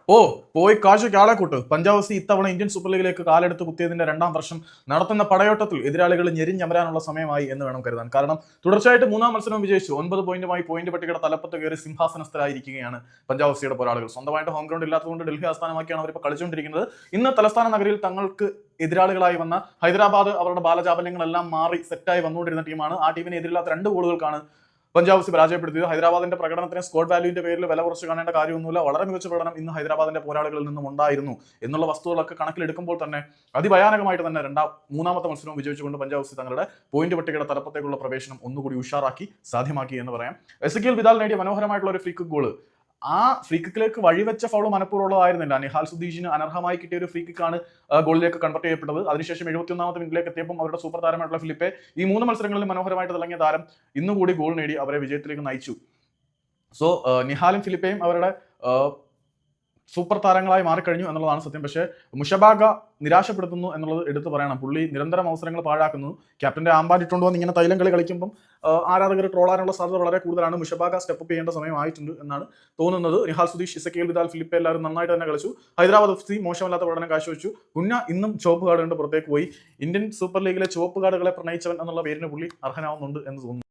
ഓ പോയി കാശൊക്കെ ആളെ കൂട്ട്. പഞ്ചാബ് എഫ് സി ഇത്തവണ ഇന്ത്യൻ സൂപ്പർ ലീഗിലേക്ക് കാലെടുത്ത് കുത്തിയതിന്റെ 2ാം വർഷം നടത്തുന്ന പടയോട്ടത്തിൽ എതിരാളികൾ ഞെരിഞ്ഞമരാനുള്ള സമയമായി എന്ന് വേണം കരുതാൻ. കാരണം തുടർച്ചയായിട്ട് 3ാം മത്സരം വിജയിച്ചു 9 പോയിന്റുമായി പോയിന്റ് പട്ടികയുടെ തലപ്പത്ത് കയറി സിംഹാസനസ്ഥരായിരിക്കുകയാണ് പഞ്ചാബ് എഫ് സിയുടെ പോരാളികൾ. സ്വന്തമായിട്ട് ഹോം ഗ്രൗണ്ട് ഇല്ലാത്തതുകൊണ്ട് ഡൽഹി ആസ്ഥാനമാക്കിയാണ് അവരിപ്പോൾ കളിച്ചുകൊണ്ടിരിക്കുന്നത്. ഇന്ന് തലസ്ഥാന നഗരിയിൽ തങ്ങൾക്ക് എതിരാളികളായി വന്ന ഹൈദരാബാദ് അവരുടെ ബാലചാപല്യങ്ങളെല്ലാം മാറി സെറ്റായി വന്നുകൊണ്ടിരുന്ന ടീമാണ്. ആ ടീമിനെ എതിരില്ലാത്ത 2 ഗോളുകൾക്കാണ് പഞ്ചാബ് എഫ് സി പരാജയപ്പെടുത്തിയത്. ഹൈദരാബാദിന്റെ പ്രകടനത്തിന് സ്കോഡ് വാല്യൂവിന്റെ പേരിൽ വില കുറച്ച് കാണേണ്ട കാര്യമൊന്നുമില്ല. വളരെ മികച്ച പ്രകടനം ഇന്ന് ഹൈദരാബാദിന്റെ പോരാളികളിൽ നിന്നും ഉണ്ടായിരുന്നു എന്നുള്ള വസ്തുതകളൊക്കെ കണക്കിലെടുക്കുമ്പോൾ തന്നെ അതിഭയാനകമായിട്ട് തന്നെ 3ാമത്തെ മത്സരവും വിജയിച്ചുകൊണ്ട് പഞ്ചാബ് എഫ് സി തങ്ങളുടെ പോയിന്റ് പട്ടികയുടെ തലപ്പത്തേക്കുള്ള പ്രവേശനം ഒന്നുകൂടി ഉഷാറാക്കി സാധ്യമാക്കി എന്ന് പറയാം. എസക്കിയൽ വിദാൽ നേടിയ മനോഹരമായിട്ടുള്ള ഒരു ഫ്രീ കിക്ക് ഗോൾ, ആ ഫ്രീ കിക്കിലേക്ക് വഴിവെച്ച ഫൗൾ മനഃപൂർവ്വമുള്ളതായിരുന്നില്ല. നിഹാൽ സുദീഷിന് അനർഹമായി കിട്ടിയ ഒരു ഫ്രീ കിക്കാണ് ഗോളിലേക്ക് കൺവെർട്ട് ചെയ്യപ്പെട്ടത്. അതിനുശേഷം 71ാമത്തെ മിനിറ്റിലേക്ക് എത്തിയപ്പോൾ അവരുടെ സൂപ്പർ താരമായിട്ടുള്ള ഫിലിപ്പെ ഈ 3 മത്സരങ്ങളിൽ മനോഹരമായിട്ട് തിളങ്ങിയ താരം ഇന്നുകൂടി ഗോൾ നേടി അവരെ വിജയത്തിലേക്ക് നയിച്ചു. സോ നിഹാലും ഫിലിപ്പയും അവരുടെ സൂപ്പർ താരങ്ങളായി മാറിക്കഴിഞ്ഞു എന്നുള്ളതാണ് സത്യം. പക്ഷേ മുഷബാഗ നിരാശപ്പെടുത്തുന്നു എന്നുള്ളത് എടുത്തു പറയണം. പുള്ളി നിരന്തരം അവസരങ്ങൾ പാഴാക്കുന്നു. ക്യാപ്റ്റന്റെ ആമ്പാടിട്ടുണ്ടോ എന്ന് ഇങ്ങനെ തൈലം കളി കളിക്കുമ്പം ആരാധകർ ട്രോളാനുള്ള സാധ്യത വളരെ കൂടുതലാണ്. മുഷബാഗ സ്റ്റെപ്പ് അപ്പ് ചെയ്യേണ്ട സമയമായിട്ടുണ്ട് എന്നാണ് തോന്നുന്നത്. നിഹാൽ സുദീഷ്, ഇസക്കിയൽ വിദാൽ, ഫിലിപ്പെ എല്ലാവരും നന്നായിട്ട് തന്നെ കളിച്ചു. ഹൈദരാബാദ് എഫ് സി മോശമല്ലാത്ത പ്രകടനം കാഴ്ചവെച്ചു. കുഞ്ഞ ഇന്നും ചുവപ്പ് കാർഡ് കൊണ്ട് പുറത്തേക്ക് പോയി. ഇന്ത്യൻ സൂപ്പർ ലീഗിലെ ചുവപ്പ് കാർഡുകളെ പ്രണയിച്ചവൻ എന്നുള്ള പേരിന് പുള്ളി അർഹനാവുന്നുണ്ട് എന്ന് തോന്നുന്നു.